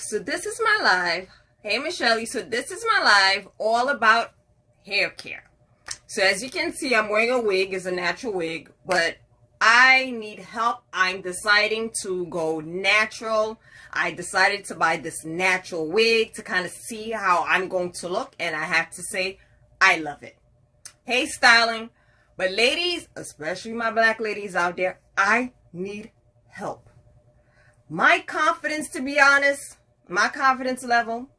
So this is my live. Hey, Michelle. So this is my live all about hair care. So as you can see, I'm wearing a wig. It's a natural wig, but I need help. I'm deciding to go natural. I decided to buy this natural wig to kind of see how I'm going to look, and I have to say, I love it. Hey, styling. But ladies, especially my black ladies out there, I need help. My confidence, to be honest, my confidence level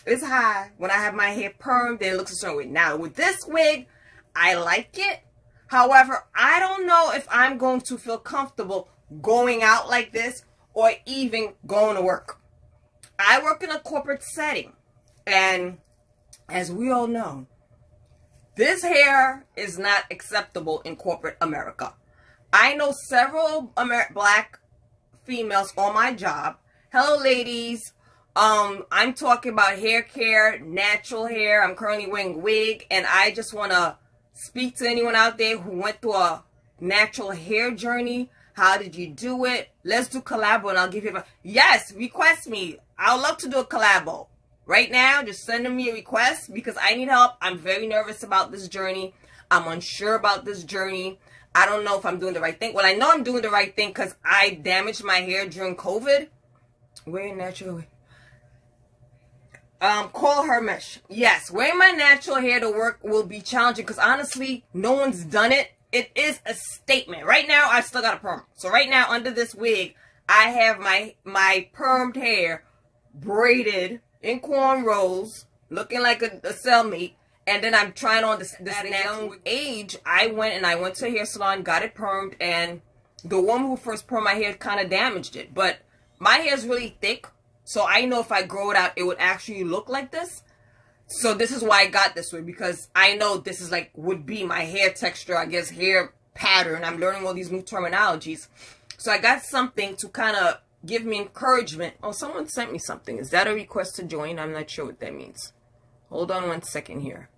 is high when I have my hair permed and it looks a certain way. Now, with this wig, I like it. However, I don't know if I'm going to feel comfortable going out like this or even going to work. I work in a corporate setting, and as we all know, this hair is not acceptable in corporate America. I know several black females on my job. Hello, ladies. I'm talking about hair care, natural hair. I'm currently wearing a wig, and I just want to speak to anyone out there who went through a natural hair journey. How did you do it? Let's do collabo, and I'll give you yes, request me. I would love to do a collabo. Right now, just send me a request because I need help. I'm very nervous about this journey. I'm unsure about this journey. I don't know if I'm doing the right thing. Well, I know I'm doing the right thing because I damaged my hair during COVID. Wearing natural. Call her mesh. Yes, wearing my natural hair to work will be challenging because honestly, no one's done it. It is a statement. Right now, I still got a perm. So right now, under this wig, I have my permed hair braided in cornrows, looking like a cellmate. And then I'm trying on this natural age. I went to a hair salon, got it permed, and the woman who first permed my hair kind of damaged it. But my hair is really thick, so I know if I grow it out, it would actually look like this. So this is why I got this way, because I know this is like, would be my hair texture, I guess, hair pattern. I'm learning all these new terminologies. So I got something to kind of give me encouragement. Oh, someone sent me something. Is that a request to join? I'm not sure what that means. Hold on one second here.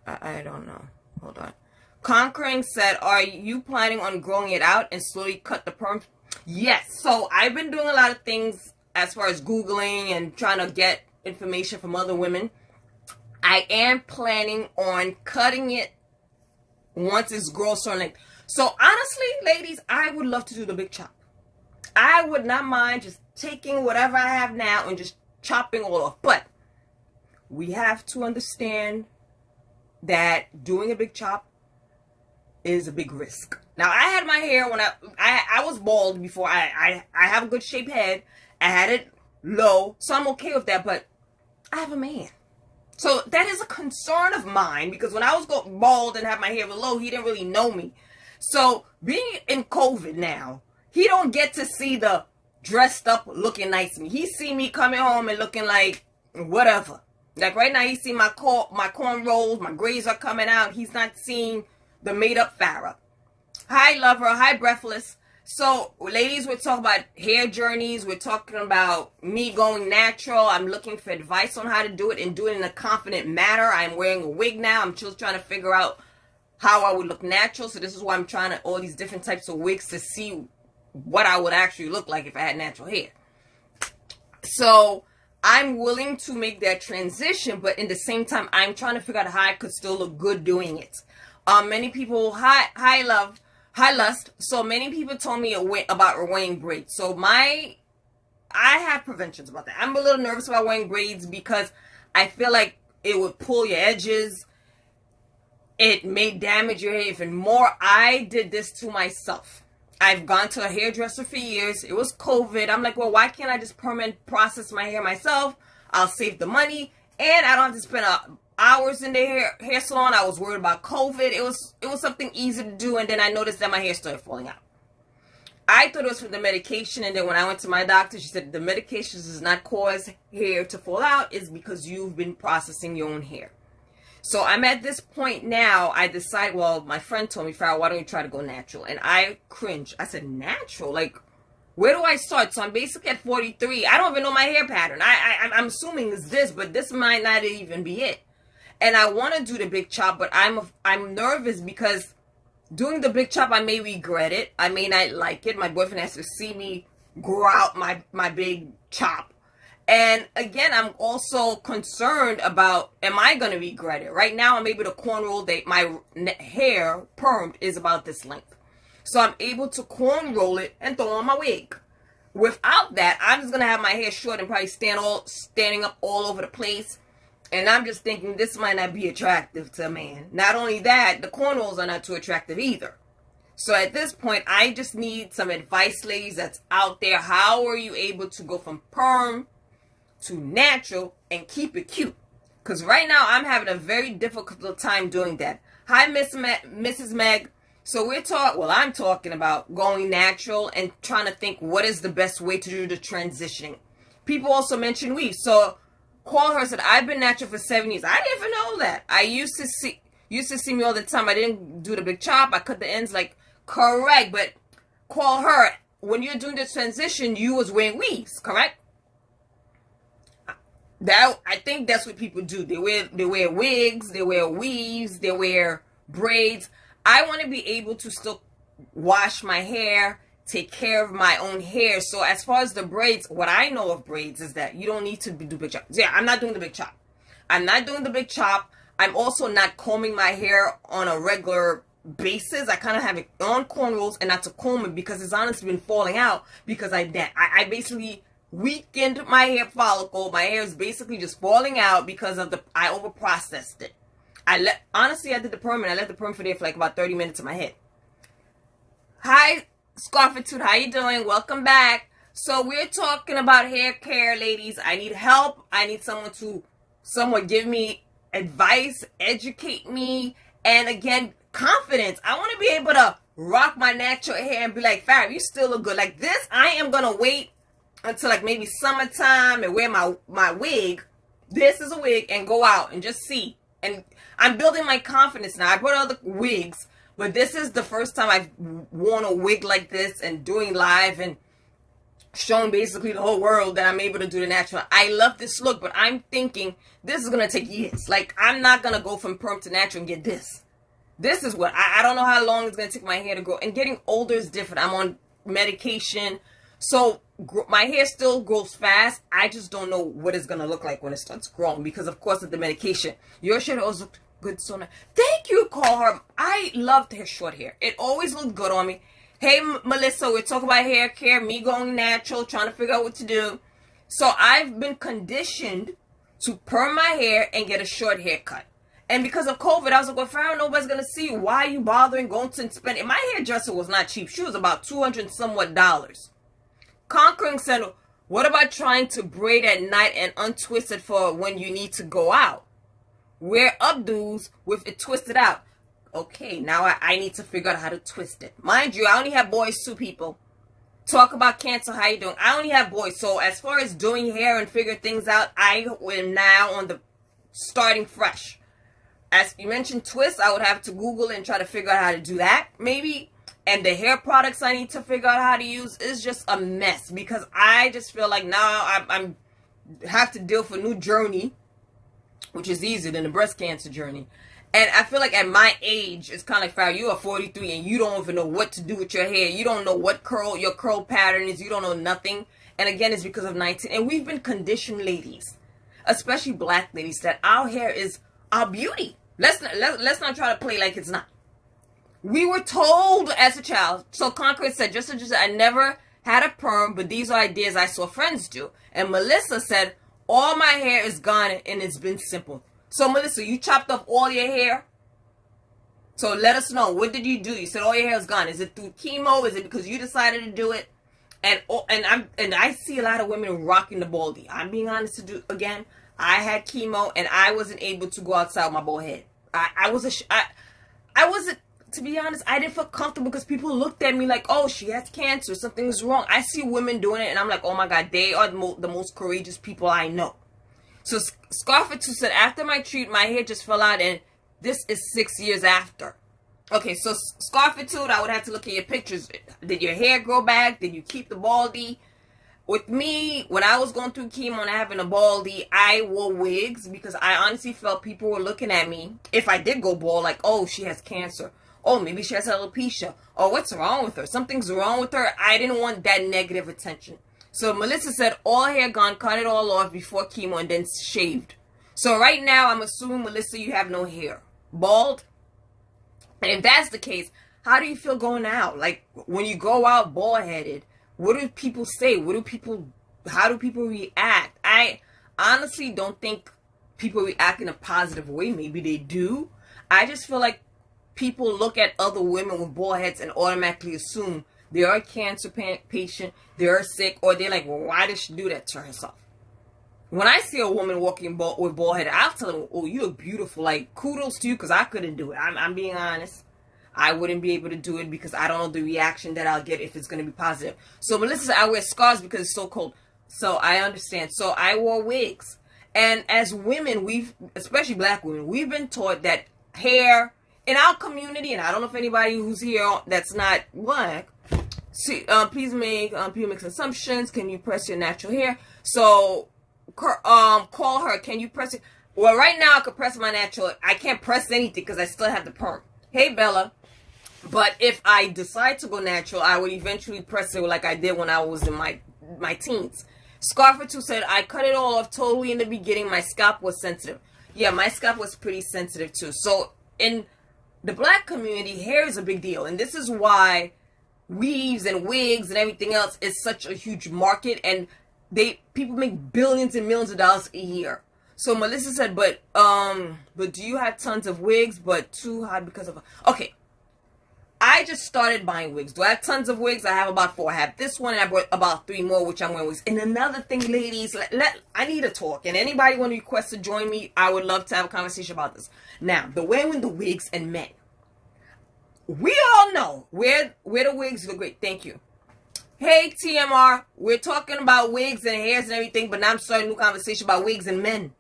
I don't know. Hold on. Conquering said, are you planning on growing it out and slowly cut the perm? Yes. So I've been doing a lot of things as far as Googling and trying to get information from other women. I am planning on cutting it once it's grown certain length. So honestly, ladies, I would love to do the big chop. I would not mind just taking whatever I have now and just chopping all off. But we have to understand that doing a big chop is a big risk. Now, I had my hair when I was bald before. I have a good shaped head. I had it low, so I'm okay with that. But I have a man. So that is a concern of mine, because when I was bald and have my hair low, he didn't really know me. So being in COVID now, he don't get to see the dressed up looking nice me. He see me coming home and looking like whatever. Like right now, he see my cornrows, my grays are coming out. He's not seeing the made up Farrah. Hi, lover. Hi, breathless. So, ladies, we're talking about hair journeys. We're talking about me going natural. I'm looking for advice on how to do it and do it in a confident manner. I'm wearing a wig now. I'm just trying to figure out how I would look natural. So this is why I'm trying all these different types of wigs to see what I would actually look like if I had natural hair. So I'm willing to make that transition, but in the same time, I'm trying to figure out how I could still look good doing it. Many people, hi love, hi lust. So many people told me about wearing braids. So I have preventions about that. I'm a little nervous about wearing braids because I feel like it would pull your edges. It may damage your hair even more. I did this to myself. I've gone to a hairdresser for years. It was COVID. I'm like, well, why can't I just permanent process my hair myself? I'll save the money, and I don't have to spend hours in the hair salon. I was worried about COVID. It was something easy to do, and then I noticed that my hair started falling out. I thought it was from the medication, and then when I went to my doctor, she said the medications does not cause hair to fall out. It's because you've been processing your own hair. So I'm at this point now. I decide, well, my friend told me, Farrah, why don't you try to go natural? And I cringe. I said, natural? Like, where do I start? So I'm basically at 43. I don't even know my hair pattern. I'm assuming it's this, but this might not even be it. And I want to do the big chop, but I'm nervous because doing the big chop, I may regret it. I may not like it. My boyfriend has to see me grow out my big chop. And again, I'm also concerned about, am I going to regret it? Right now, I'm able to cornroll. My hair permed is about this length. So I'm able to cornroll it and throw on my wig. Without that, I'm just going to have my hair short and probably standing up all over the place. And I'm just thinking this might not be attractive to a man. Not only that, the cornrows are not too attractive either. So at this point, I just need some advice, ladies, that's out there. How are you able to go from perm to natural and keep it cute? Because right now, I'm having a very difficult time doing that. Hi, Mrs. Meg. So I'm talking about going natural and trying to think what is the best way to do the transitioning. People also mention weave. So call her, said, I've been natural for 7 years. I didn't even know that. I used to see me all the time. I didn't do the big chop. I cut the ends like correct. But call her. When you're doing the transition, you was wearing weaves, correct? I think that's what people do. They wear wigs, they wear weaves, they wear braids. I want to be able to still wash my hair, take care of my own hair. So as far as the braids, what I know of braids is that you don't need to do big chops. Yeah, I'm not doing the big chop. I'm not doing the big chop. I'm also not combing my hair on a regular basis. I kind of have it on cornrows and not to comb it because it's honestly been falling out because I basically weakened my hair follicle. My hair is basically just falling out because of I overprocessed it. Honestly, I did the perm and I let the perm for there for like about 30 minutes in my head. Hi, Scarfitude, how you doing? Welcome back. So we're talking about hair care, ladies. I need help. I need someone give me advice, educate me, and again, confidence. I want to be able to rock my natural hair and be like, Fab, you still look good. Like this, I am going to wait until like maybe summertime and wear my wig. This is a wig and go out and just see. And I'm building my confidence now. I brought other wigs, but this is the first time I've worn a wig like this and doing live and showing basically the whole world that I'm able to do the natural. I love this look, but I'm thinking this is going to take years. Like, I'm not going to go from perm to natural and get this. This is what, I don't know how long it's going to take my hair to grow. And getting older is different. I'm on medication. So my hair still grows fast. I just don't know what it's going to look like when it starts growing because, of course, of the medication. Your shit always looked good so nice. Thank you, call her. I loved her short hair. It always looked good on me. Hey, Melissa, we're talking about hair care, me going natural, trying to figure out what to do. So I've been conditioned to perm my hair and get a short haircut. And because of COVID, I was like, well, if I don't know nobody's going to see you, why are you bothering going to spend it? My hairdresser was not cheap. She was about $200 somewhat. Conquering said, what about trying to braid at night and untwist it for when you need to go out? Wear updos with it twisted out. Okay, now I need to figure out how to twist it. Mind you, I only have boys too, people. Talk about cancer, how you doing? I only have boys. So as far as doing hair and figure things out, I am now on the starting fresh. As you mentioned twist, I would have to Google and try to figure out how to do that, maybe. And the hair products I need to figure out how to use is just a mess. Because I just feel like now I'm have to deal with a new journey, which is easier than the breast cancer journey. And I feel like at my age, it's kind of like, you are 43 and you don't even know what to do with your hair. You don't know what your curl pattern is. You don't know nothing. And again, it's because of 19. And we've been conditioned, ladies, especially black ladies, that our hair is our beauty. Let's not try to play like it's not. We were told as a child. So Concord said, just I never had a perm, but these are ideas I saw friends do. And Melissa said, all my hair is gone and it's been simple. So Melissa, you chopped off all your hair? So let us know. What did you do? You said all your hair is gone. Is it through chemo? Is it because you decided to do it? And I see a lot of women rocking the baldy. I'm being honest again. I had chemo and I wasn't able to go outside with my bald head. I wasn't, to be honest, I didn't feel comfortable because people looked at me like, oh, she has cancer, something's wrong. I see women doing it and I'm like, oh my God, they are the most courageous people I know. So Scarfitude said, after my treatment, my hair just fell out and this is 6 years after. Okay, so Scarfitude, I would have to look at your pictures. Did your hair grow back? Did you keep the baldy? With me, when I was going through chemo and having a baldy, I wore wigs because I honestly felt people were looking at me, if I did go bald, like, oh, she has cancer. Oh, maybe she has alopecia. Oh, what's wrong with her? Something's wrong with her. I didn't want that negative attention. So Melissa said, all hair gone, cut it all off before chemo and then shaved. So right now, I'm assuming, Melissa, you have no hair. Bald? And if that's the case, how do you feel going out? Like, when you go out bald-headed, what do people say? How do people react? I honestly don't think people react in a positive way. Maybe they do. I just feel like people look at other women with bald heads and automatically assume they are a cancer patient, they're sick, or they're like, well, why did she do that to herself? When I see a woman walking with bald head, I'll tell them, oh, you look beautiful. Like, kudos to you, because I couldn't do it. I'm being honest. I wouldn't be able to do it because I don't know the reaction that I'll get if it's going to be positive. So Melissa said, I wear scarves because it's so cold. So I understand. So I wore wigs. And as women, especially black women, we've been taught that hair in our community, and I don't know if anybody who's here that's not black, please people make assumptions. Can you press your natural hair? So call her. Can you press it? Well, right now I could press my natural. I can't press anything because I still have the perm. Hey, Bella. But if I decide to go natural, I would eventually press it like I did when I was in my teens. Scarfer2 said, I cut it all off totally in the beginning. My scalp was sensitive. Yeah, my scalp was pretty sensitive too. So in the black community, hair is a big deal. And this is why weaves and wigs and everything else is such a huge market. And people make billions and millions of dollars a year. So Melissa said, but do you have tons of wigs, but too hot because of... Okay. I just started buying wigs. Do I have tons of wigs? I have about 4. I have this one, and I bought about 3 more, which I'm wearing wigs. And another thing, ladies, I need to talk. And anybody want to request to join me, I would love to have a conversation about this. Now, the wearing the wigs and men. We all know where the wigs look great. Thank you. Hey, TMR. We're talking about wigs and hairs and everything, but now I'm starting a new conversation about wigs and men.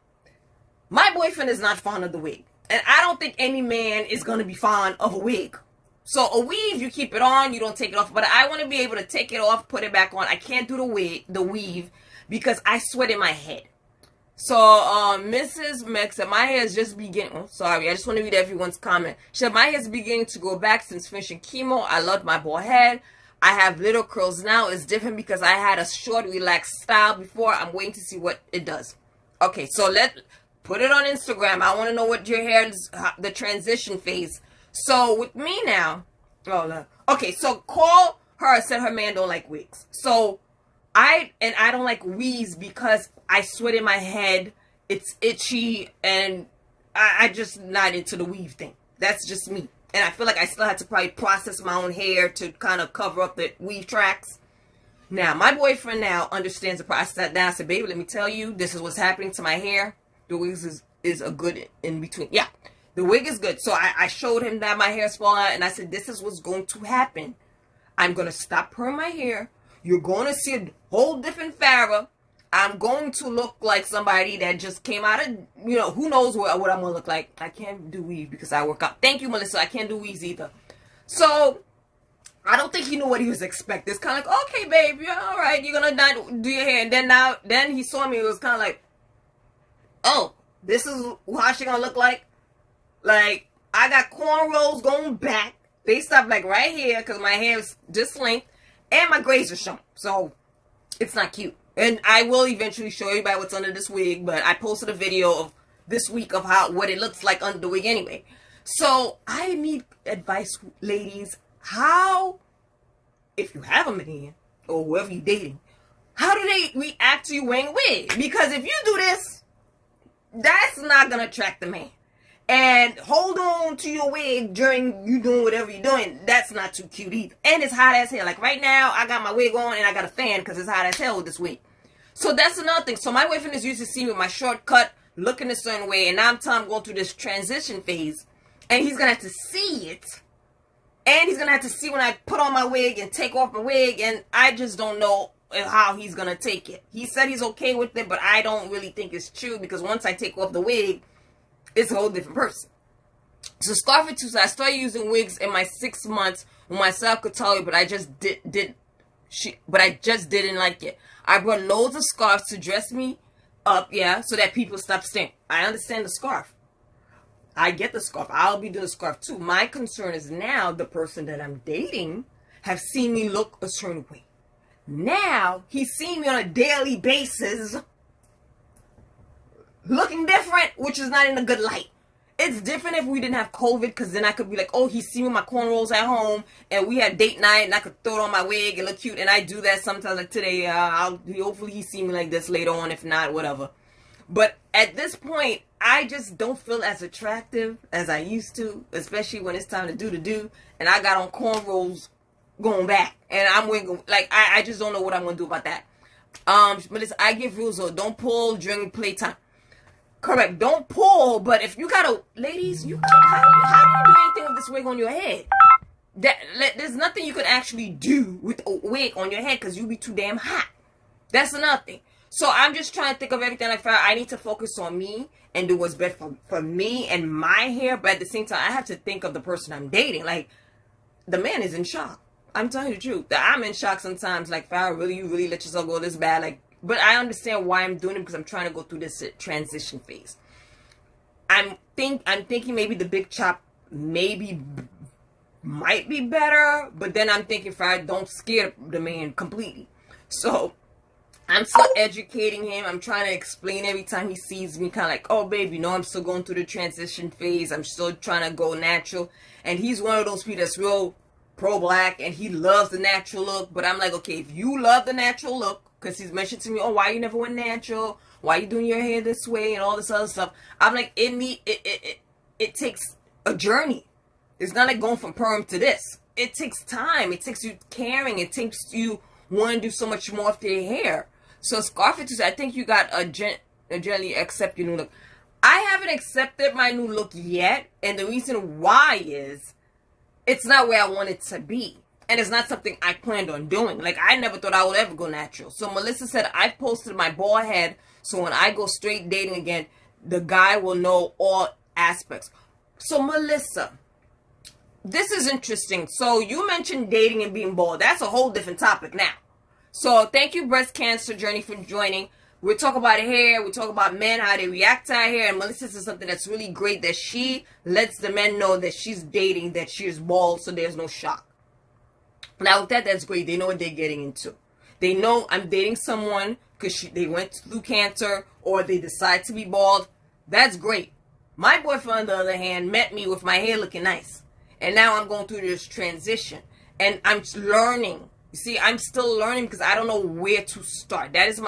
My boyfriend is not fond of the wig. And I don't think any man is going to be fond of a wig. So a weave, you keep it on, you don't take it off. But I want to be able to take it off, put it back on. I can't do the weave because I sweat in my head. So Mrs. Mex said, my hair is just beginning. Oh, sorry, I just want to read everyone's comment. She said, my hair is beginning to go back since finishing chemo. I loved my bald head. I have little curls now. It's different because I had a short, relaxed style before. I'm waiting to see what it does. Okay, so put it on Instagram. I want to know what your hair is, the transition phase. So with me now, okay, so call her, said her man don't like wigs. So I don't like weaves because I sweat in my head, it's itchy, and I just not into the weave thing. That's just me. And I feel like I still have to probably process my own hair to kind of cover up the weave tracks. Now, my boyfriend now understands the process. Now I said, baby, let me tell you, this is what's happening to my hair. The wigs is a good in between. Yeah. The wig is good. So I showed him that my hair is falling out, and I said, this is what's going to happen. I'm going to stop perming my hair. You're going to see a whole different Farrah. I'm going to look like somebody that just came out of, who knows what I'm going to look like. I can't do weave because I work out. Thank you, Melissa. I can't do weaves either. So I don't think he knew what he was expecting. It's kind of like, okay, babe, you're all right. You're going to not do your hair. And then he saw me. It was kind of like, oh, this is how she going to look like. Like, I got cornrows going back. They stop like right here because my hair is this length. And my grays are showing. So, it's not cute. And I will eventually show you what's under this wig. But I posted a video of this week of what it looks like under the wig anyway. So, I need advice, ladies. How, if you have a man or whoever you're dating, how do they react to you wearing a wig? Because if you do this, that's not going to attract the man. And hold on to your wig during you doing whatever you're doing. That's not too cute either. And it's hot as hell. Like right now, I got my wig on and I got a fan because it's hot as hell with this wig. So that's another thing. So my boyfriend is used to see me with my short cut, looking a certain way. And now I'm going through this transition phase. And he's going to have to see it. And he's going to have to see when I put on my wig and take off my wig. And I just don't know how he's going to take it. He said he's okay with it, but I don't really think it's true. Because once I take off the wig, it's a whole different person. So Scarfit 2 said, I started using wigs in my 6 months when my self could tell you, but I just didn't like it. I brought loads of scarves to dress me up, yeah, so that people stop staring. I understand the scarf. I get the scarf. I'll be doing the scarf too. My concern is now the person that I'm dating have seen me look a certain way. Now he's seeing me on a daily basis looking different, which is not in a good light. It's different if we didn't have COVID, because then I could be like, oh, he's seeing my cornrows at home, and we had date night, and I could throw it on my wig and look cute, and I do that sometimes. Like today, hopefully he see me like this later on. If not, whatever. But at this point, I just don't feel as attractive as I used to, especially when it's time to do the do, and I got on cornrows going back, and I'm wiggling. Like I just don't know what I'm gonna do about that. But listen, I give rules though. Don't pull during playtime. Correct. Don't pull, but if you gotta, ladies, you can't. How do you do anything with this wig on your head? There's nothing you could actually do with a wig on your head because you be too damn hot. That's another thing. So I'm just trying to think of everything like I need to focus on me and do what's best for me and my hair. But at the same time, I have to think of the person I'm dating. Like, the man is in shock. I'm telling you the truth. I'm in shock sometimes. Like, Farrah, really, you really let yourself go this bad? Like, but I understand why I'm doing it, because I'm trying to go through this transition phase. I'm thinking maybe the big chop might be better, but then I'm thinking, Farrah, don't scare the man completely. So I'm still educating him. I'm trying to explain every time he sees me, kind of like, oh, babe, you know, I'm still going through the transition phase. I'm still trying to go natural. And he's one of those people that's real pro-black, and he loves the natural look. But I'm like, okay, if you love the natural look, because he's mentioned to me, oh, why you never went natural? Why you doing your hair this way and all this other stuff? I'm like, it takes a journey. It's not like going from perm to this. It takes time. It takes you caring. It takes you want to do so much more with your hair. So Scarface, I think you got a generally accept your new look. I haven't accepted my new look yet, and the reason why is it's not where I want it to be. And it's not something I planned on doing. Like, I never thought I would ever go natural. So Melissa said, I posted my bald head, so when I go straight dating again, the guy will know all aspects. So Melissa, this is interesting. So you mentioned dating and being bald. That's a whole different topic now. So thank you, Breast Cancer Journey, for joining. We talk about hair. We talk about men, how they react to our hair. And Melissa says something that's really great, that she lets the men know that she's dating, that she is bald, so there's no shock. Now, with that, that's great. They know what they're getting into. They know I'm dating someone because they went through cancer or they decide to be bald. That's great. My boyfriend, on the other hand, met me with my hair looking nice. And now I'm going through this transition. And I'm learning. You see, I'm still learning because I don't know where to start. That is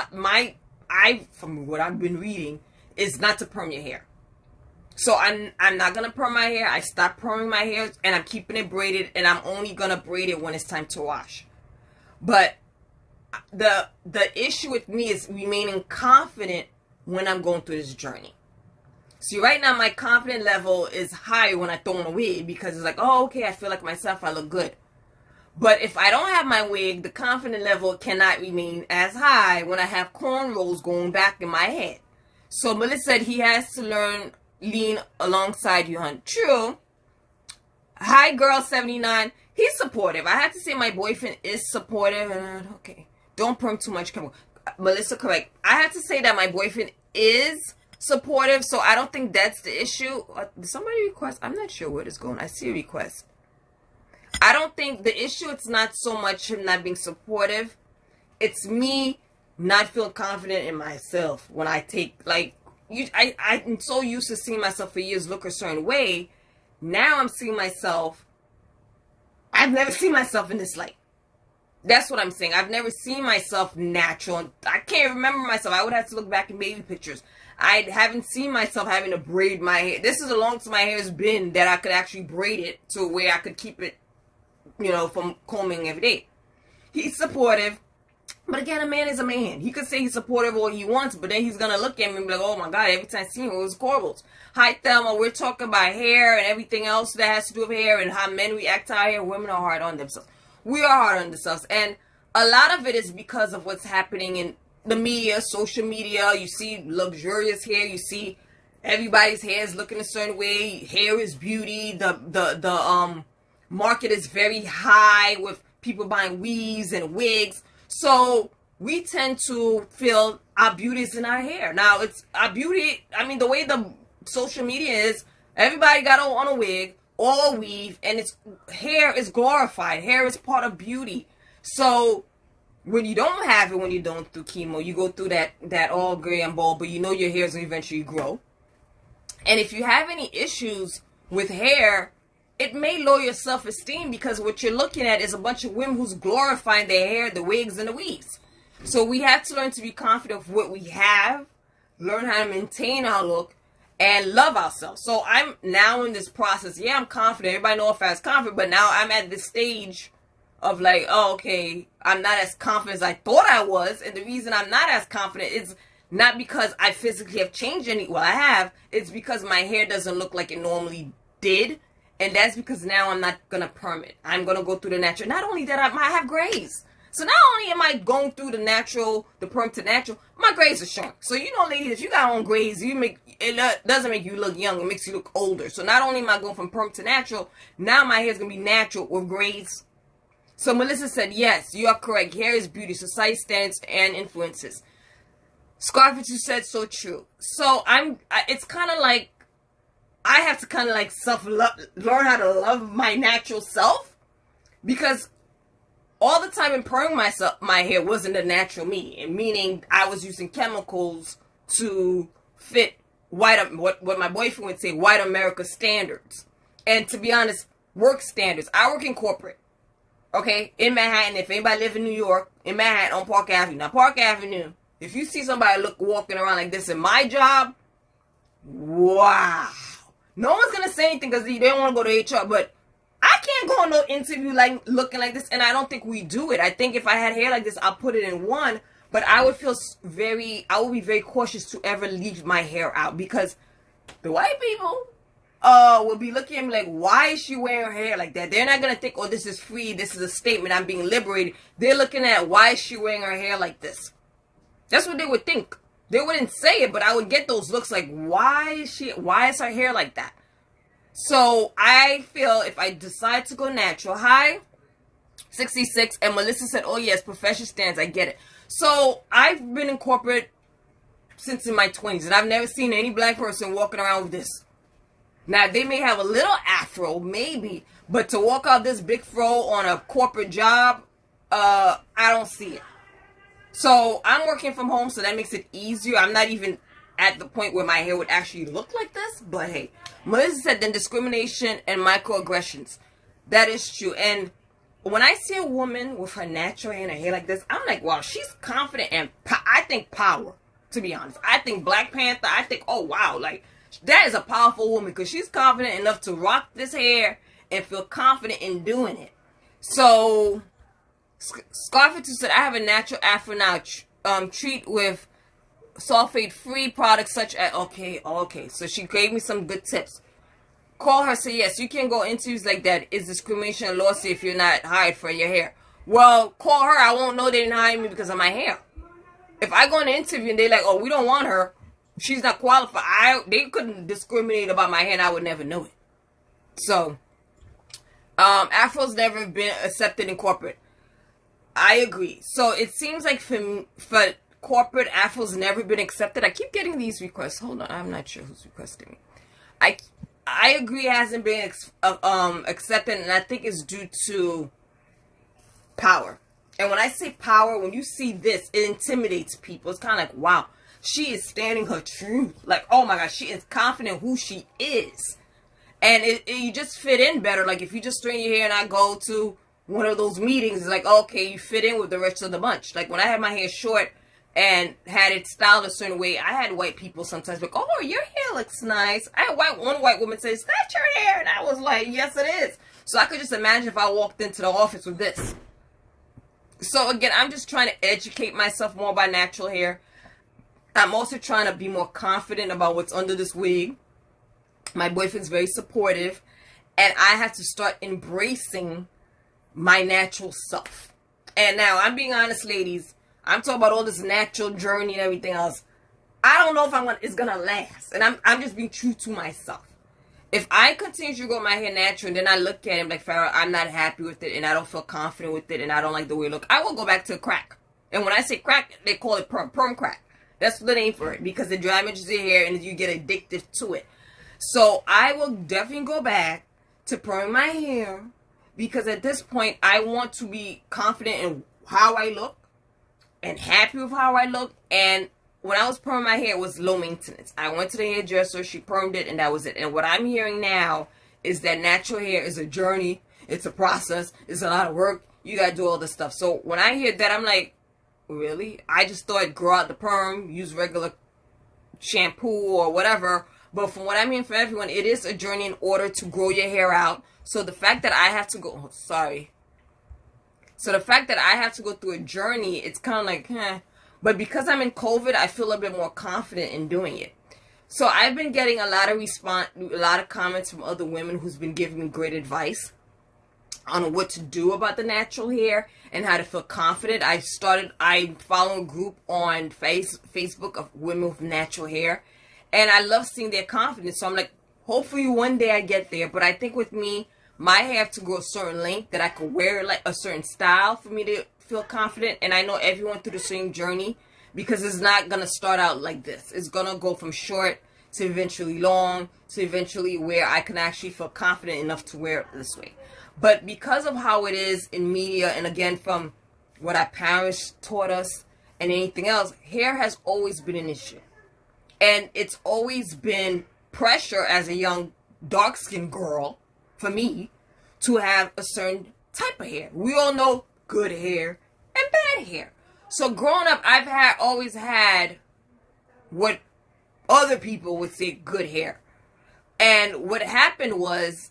from what I've been reading, is not to perm your hair. So I'm not going to perm my hair. I stopped perming my hair, and I'm keeping it braided, and I'm only going to braid it when it's time to wash. But the issue with me is remaining confident when I'm going through this journey. See, right now, my confidence level is high when I throw on a wig, because it's like, oh, okay, I feel like myself, I look good. But if I don't have my wig, the confidence level cannot remain as high when I have cornrows going back in my head. So Melissa said he has to lean alongside you, hon. True. Hi, girl 79. He's supportive. I have to say my boyfriend is supportive. Okay. Don't perm too much. Melissa, correct. I have to say that my boyfriend is supportive, so I don't think that's the issue. Did somebody request? I'm not sure where it's going. I see a request. I don't think the issue, it's not so much him not being supportive. It's me not feeling confident in myself when I take, like, I'm so used to seeing myself for years look a certain way. Now I'm seeing myself. I've never seen myself in this light. That's what I'm saying. I've never seen myself natural. I can't remember myself. I would have to look back in baby pictures. I haven't seen myself having to braid my hair. This is as long as my hair has been that I could actually braid it to where I could keep it, you know, from combing every day. He's supportive. But again, a man is a man. He could say he's supportive all he wants, but then he's going to look at me and be like, oh my God, every time I see him, it was cornrows. Hi, Thelma. We're talking about hair and everything else that has to do with hair and how men react to our hair. Women are hard on themselves. We are hard on themselves. And a lot of it is because of what's happening in the media, social media. You see luxurious hair. You see everybody's hair is looking a certain way. Hair is beauty. The market is very high with people buying weaves and wigs. So we tend to feel our beauty is in our hair. Now, it's our beauty. I mean, the way the social media is, everybody got on a wig or a weave, and it's hair is glorified. Hair is part of beauty. So when you don't have it, when you don't through chemo, you go through that all gray and bald, but you know your hair is going to eventually grow. And if you have any issues with hair, it may lower your self-esteem, because what you're looking at is a bunch of women who's glorifying their hair, the wigs and the weaves. So we have to learn to be confident of what we have, learn how to maintain our look, and love ourselves. So I'm now in this process. Yeah, I'm confident. Everybody knows if I was confident, but now I'm at this stage of like, oh, okay, I'm not as confident as I thought I was. And the reason I'm not as confident is not because I physically have changed any. Well, I have. It's because my hair doesn't look like it normally did. And that's because now I'm not going to perm it. I'm going to go through the natural. Not only that, I have grays. So not only am I going through the natural, the perm to natural, my grays are showing. So, you know, ladies, if you got on grays, it doesn't make you look young. It makes you look older. So not only am I going from perm to natural, now my hair is going to be natural with grays. So Melissa said, yes, you are correct. Hair is beauty, society standards and influences. Scarfit, you said so true. So it's kind of like, I have to kind of like learn how to love my natural self, because all the time in perming my hair wasn't the natural me, and meaning I was using chemicals to fit what my boyfriend would say, white America standards. And to be honest, work standards. I work in corporate, okay, in Manhattan. If anybody live in New York, in Manhattan on Park Avenue. Now, Park Avenue, if you see somebody walking around like this in my job, wow. No one's going to say anything because they don't want to go to HR, but I can't go on no interview like looking like this, and I don't think we do it. I think if I had hair like this, I'll put it in one, but I would be very cautious to ever leave my hair out, because the white people will be looking at me like, why is she wearing her hair like that? They're not going to think, oh, this is free, this is a statement, I'm being liberated. They're looking at, why is she wearing her hair like this? That's what they would think. They wouldn't say it, but I would get those looks like, why is her hair like that? So I feel if I decide to go natural, hi, 66, and Melissa said, oh yes, profession stands, I get it. So I've been in corporate since in my 20s, and I've never seen any black person walking around with this. Now, they may have a little afro, maybe, but to walk out this big fro on a corporate job, I don't see it. So I'm working from home, so that makes it easier. I'm not even at the point where my hair would actually look like this, but hey. Melissa said, then discrimination and microaggressions. That is true. And when I see a woman with her natural hair and her hair like this, I'm like, wow, she's confident, and I think power, to be honest. I think Black Panther, I think, oh wow, like, that is a powerful woman, because she's confident enough to rock this hair and feel confident in doing it. So Scarfit said, I have a natural afro now. Treat with sulfate-free products such as, okay. So she gave me some good tips. Call her, say, yes, you can go interviews like that. Is discrimination a lawsuit if you're not hired for your hair? Well, call her. I won't know they didn't hire me because of my hair. If I go on an interview and they're like, oh, we don't want her, she's not qualified, they couldn't discriminate about my hair and I would never know it. So, Afro's never been accepted in corporate. I agree. So it seems like for corporate, Afro's never been accepted. I keep getting these requests. Hold on, I'm not sure who's requesting me. I agree, it hasn't been accepted, and I think it's due to power. And when I say power, when you see this, it intimidates people. It's kind of like, wow, she is standing her truth. Like, oh my gosh, she is confident who she is. And you just fit in better. Like, if you just straighten your hair and I go to one of those meetings, it's like, okay, you fit in with the rest of the bunch. Like, when I had my hair short and had it styled a certain way, I had white people sometimes like, oh, your hair looks nice. I had one white woman say, is that your hair? And I was like, yes, it is. So I could just imagine if I walked into the office with this. So again, I'm just trying to educate myself more about natural hair. I'm also trying to be more confident about what's under this wig. My boyfriend's very supportive. And I have to start embracing my natural self. And now, I'm being honest, ladies. I'm talking about all this natural journey and everything else. I don't know if it's going to last. And I'm just being true to myself. If I continue to grow my hair natural and then I look at him like, Farrah, I'm not happy with it and I don't feel confident with it and I don't like the way it looks, I will go back to crack. And when I say crack, they call it perm crack. That's the name for it, because it damages your hair and you get addicted to it. So I will definitely go back to perm my hair, because at this point I want to be confident in how I look, and happy with how I look. And when I was perming my hair, it was low maintenance. I went to the hairdresser, she permed it, and that was it. And what I'm hearing now is that natural hair is a journey. It's a process. It's a lot of work. You got to do all this stuff. So when I hear that, I'm like, really? I just thought grow out the perm, use regular shampoo or whatever. But from what I'm hearing from everyone, it is a journey in order to grow your hair out. So the fact that I have to go, So the fact that I have to go through a journey, it's kind of like, But because I'm in COVID, I feel a bit more confident in doing it. So I've been getting a lot of comments from other women who's been giving me great advice on what to do about the natural hair and how to feel confident. I follow a group on Facebook of women with natural hair, and I love seeing their confidence. So I'm like, hopefully one day I get there. But I think with me, my hair have to go a certain length that I could wear like a certain style for me to feel confident. And I know everyone through the same journey, because it's not gonna start out like this. It's gonna go from short to eventually long to eventually where I can actually feel confident enough to wear it this way. But because of how it is in media, and again from what our parents taught us and anything else, hair has always been an issue. And it's always been pressure as a young dark-skinned girl, for me, to have a certain type of hair. We all know good hair and bad hair. So growing up, I've always had what other people would say good hair. And what happened was,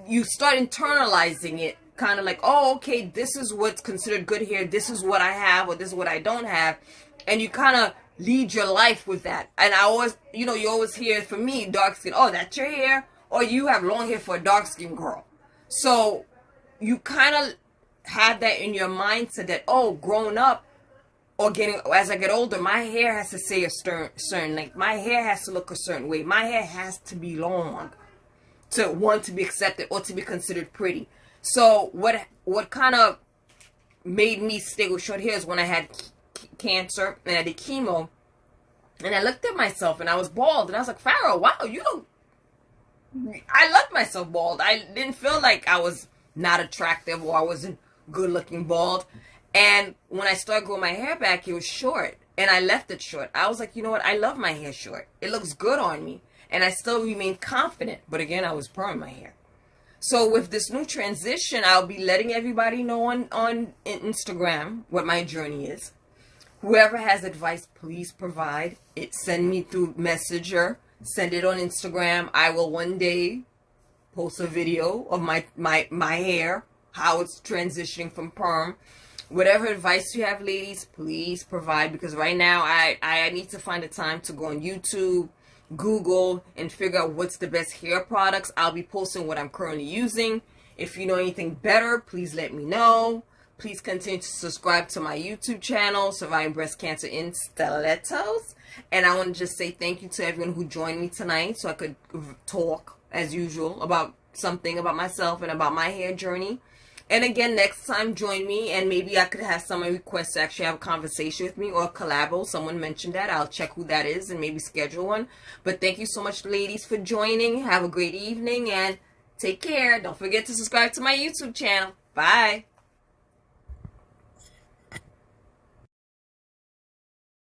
you start internalizing it, kind of like, oh, okay, this is what's considered good hair, this is what I have, or this is what I don't have, and you kind of lead your life with that. And I always, you always hear, for me, dark skin, oh, that's your hair, or you have long hair for a dark skin girl. So you kind of have that in your mindset that, oh, growing up, or as I get older, my hair has to say a certain length, my hair has to look a certain way, my hair has to be long to be accepted or to be considered pretty. So what kind of made me stay with short hair is when I had cancer and I did chemo, and I looked at myself and I was bald, and I was like, Farrah, wow, I loved myself bald. I didn't feel like I was not attractive or I wasn't good looking bald. And when I started growing my hair back, it was short, and I left it short. I was like, you know what, I love my hair short. It looks good on me. And I still remain confident. But again, I was perming my hair. So with this new transition, I'll be letting everybody know on Instagram what my journey is. Whoever has advice, please provide it. Send me through Messenger. Send it on Instagram. I will one day post a video of my hair, how it's transitioning from perm. Whatever advice you have, ladies, please provide. Because right now, I need to find a time to go on YouTube, Google, and figure out what's the best hair products. I'll be posting what I'm currently using. If you know anything better, please let me know. Please continue to subscribe to my YouTube channel, Surviving Breast Cancer in Stilettos. And I want to just say thank you to everyone who joined me tonight, so I could talk, as usual, about something about myself and about my hair journey. And again, next time, join me, and maybe I could have someone request to actually have a conversation with me or a collabo. Someone mentioned that. I'll check who that is and maybe schedule one. But thank you so much, ladies, for joining. Have a great evening, and take care. Don't forget to subscribe to my YouTube channel. Bye.